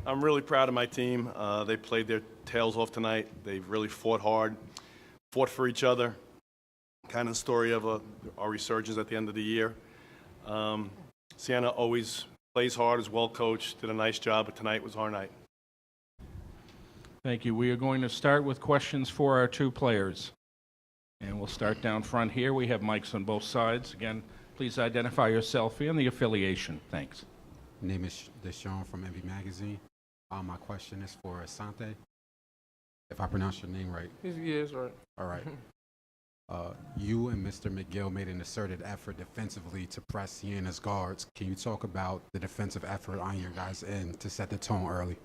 I'm really proud of my team. They played their tails off tonight. They really fought hard, fought for each other. Kind of story of our resurgence at the end of the year. Siena always plays hard, is well coached, did a nice job, but tonight was our night. Thank you. We are going to start with questions for our two players. And we'll start down front here. We have mics on both sides. Again, please identify yourself and the affiliation. Thanks. My name is Deshaun from MAAC Magazine. My question is for Asante, if I pronounce your name right. Yes, right. All right. You and Mr. McGill made an asserted effort defensively to press Siena's guards. Can you talk about the defensive effort on your guys' end to set the tone early?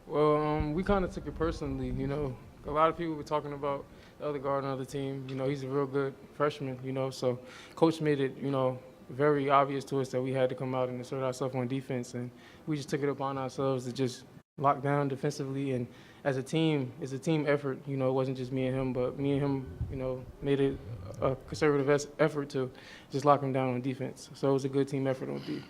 Well, we kind of took it personally, you know. A lot of people were talking about the other guard on the other team. You know, he's a real good freshman, you know. So Coach made it, you know, very obvious to us that we had to come out and assert ourselves on defense. And we just took it upon ourselves to just lock down defensively. And as a team, it's a team effort. You know, it wasn't just me and him, but me and him, you know, made it a conservative effort to just lock him down on defense. So it was a good team effort on D.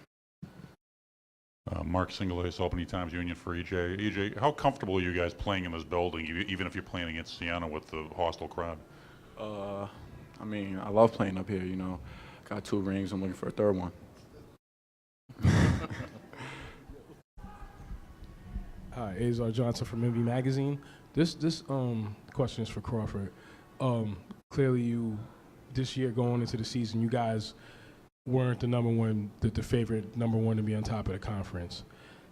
Mark Singulace, Albany Times Union for EJ. EJ, how comfortable are you guys playing in this building, even if you're playing against Siena with the hostile crowd? I mean, I love playing up here, you know. Got 2 rings. I'm looking for a 3rd one. Hi, Azar Johnson from MAAC Magazine. This question is for Crawford. Clearly, you this year going into the season, you guys weren't the favorite number one to be on top of the conference.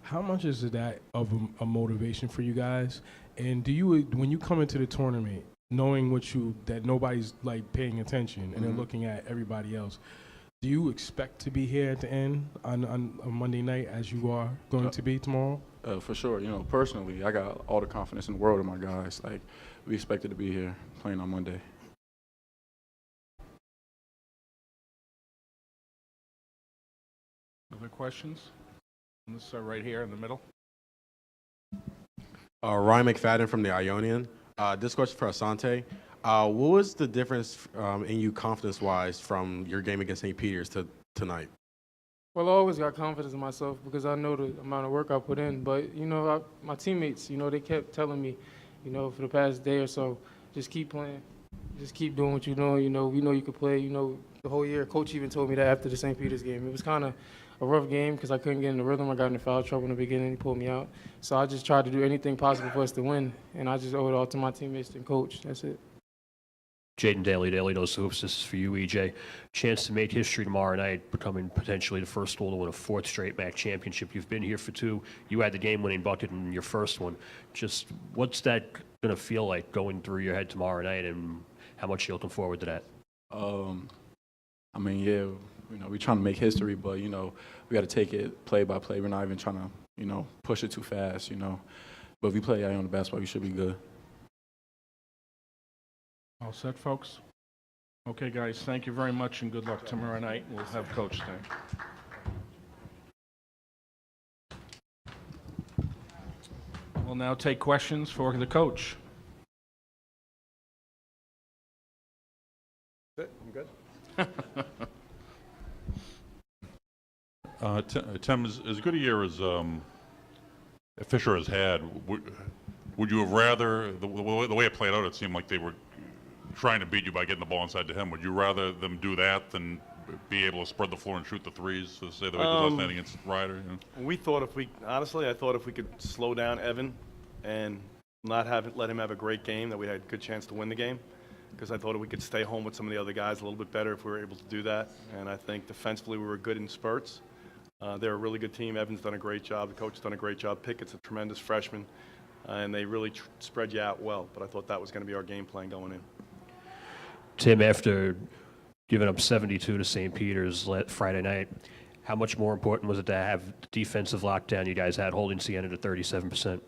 How much is that of a motivation for you guys? And do you, when you come into the tournament, knowing that nobody's like paying attention and they're looking at everybody else, do you expect to be here at the end on Monday night as you are going to be tomorrow? For sure. You know, personally, I got all the confidence in the world in my guys. Like, we expected to be here playing on Monday. Other questions? Let's start right here in the middle. Ryan McFadden from the Ionian. This question for Asante. What was the difference in you confidence-wise from your game against St. Peter's to tonight? Well, I always got confidence in myself because I know the amount of work I put in. But, you know, my teammates, you know, they kept telling me, you know, for the past day or so, just keep playing. Just keep doing what you're doing. You know, we know you can play. You know, the whole year, Coach even told me that after the St. Peter's game. It was kind of a rough game because I couldn't get in the rhythm. I got into foul trouble in the beginning. He pulled me out. So I just tried to do anything possible for us to win. And I just owe it all to my teammates and Coach. That's it. Jaden Daly, Daily Dose Hoops. This is for you, EJ. Chance to make history tomorrow night, becoming potentially the first school to win a 4th straight MAAC championship. You've been here for 2. You had the game-winning bucket in your first one. Just what's that going to feel like going through your head tomorrow night, and how much are you looking forward to that? I mean, yeah, you know, we're trying to make history, but, you know, we got to take it play by play. We're not even trying to, you know, push it too fast, you know. But if we play Iona basketball, we should be good. All set, folks? Okay, guys, thank you very much and good luck tomorrow night. We'll have Coach stay. We'll now take questions for the coach. That's it? I'm good. Tim, as good a year as Fisher has had, would you have rather, the way it played out, it seemed like they were trying to beat you by getting the ball inside to him. Would you rather them do that than be able to spread the floor and shoot the threes, to say the way it was last night against Ryder? You know? We thought honestly, I thought if we could slow down Evan and not let him have a great game, that we had a good chance to win the game. Because I thought we could stay home with some of the other guys a little bit better if we were able to do that. And I think defensively we were good in spurts. They're a really good team. Evan's done a great job. The coach has done a great job. Pickett's a tremendous freshman. And they really spread you out well. But I thought that was going to be our game plan going in. Tim, after giving up 72 to St. Peter's Friday night, how much more important was it to have the defensive lockdown you guys had, holding Siena to 37%?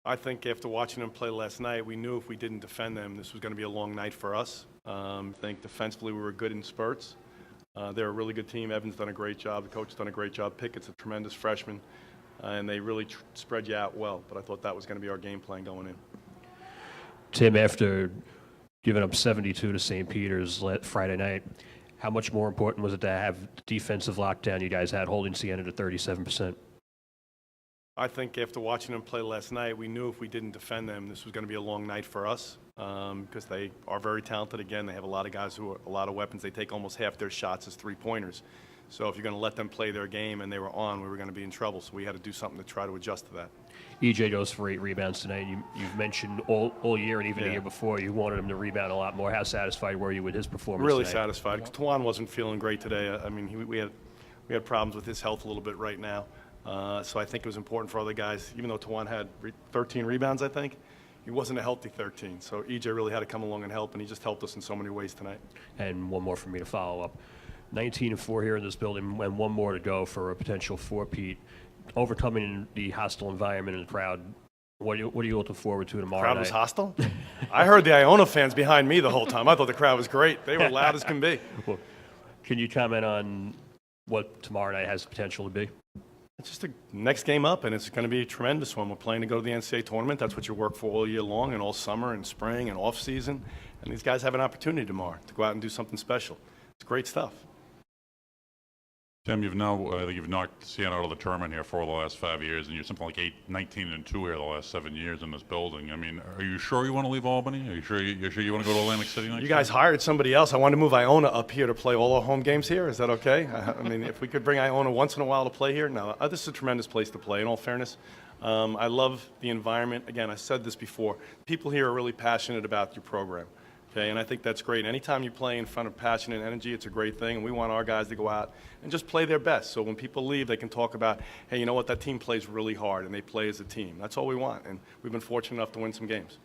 I think after watching them play last night, we knew if we didn't defend them, this was going to be a long night for us. I think defensively we were good in spurts. They're a really good team. Evan's done a great job. The coach has done a great job. Pickett's a tremendous freshman. And they really spread you out well. But I thought that was going to be our game plan going in. Tim, after giving up 72 to St. Peter's Friday night, how much more important was it to have the defensive lockdown you guys had, holding Siena to 37%? I think after watching them play last night, we knew if we didn't defend them, this was going to be a long night for us because they are very talented. Again, they have a lot of guys who are a lot of weapons. They take almost half their shots as three-pointers. So if you're going to let them play their game and they were on, we were going to be in trouble. So we had to do something to try to adjust to that. EJ goes for 8 rebounds tonight. You've mentioned all year and even the year before you wanted him to rebound a lot more. How satisfied were you with his performance Really tonight? satisfied. Tawan wasn't feeling great today. I mean, we had problems with his health a little bit right now. So I think it was important for other guys. Even though Tawan had 13 rebounds, I think, he wasn't a healthy 13. So EJ really had to come along and help, and he just helped us in so many ways tonight. And one more for me to follow up. 19-4 here in this building, and one more to go for a potential four-peat. Overcoming the hostile environment and the crowd, what are you looking forward to tomorrow The crowd night? was hostile? I heard the Iona fans behind me the whole time. I thought the crowd was great. They were loud as can be. Well, can you comment on what tomorrow night has the potential to be? It's just the next game up, and it's going to be a tremendous one. We're playing to go to the NCAA tournament. That's what you work for all year long and all summer and spring and off season. And these guys have an opportunity tomorrow to go out and do something special. It's great stuff. Tim, you've knocked Siena out of the tournament here for the last 5 years, and you're something like 19-2 here the last 7 years in this building. I mean, are you sure you want to leave Albany? Are you sure you want to go to Atlantic City next You guys hired somebody else. I wanted to move Iona up here to play all our home games here. Is that okay? I mean, if we could bring Iona once in a while to play here. No, this is a tremendous place to play, in all fairness. I love the environment. Again, I said this before. People here are really passionate about your program. Okay, and I think that's great. Anytime you play in front of passion and energy, it's a great thing, and we want our guys to go out and just play their best. So when people leave, they can talk about, hey, you know what, that team plays really hard, and they play as a team. That's all we want, and we've been fortunate enough to win some games.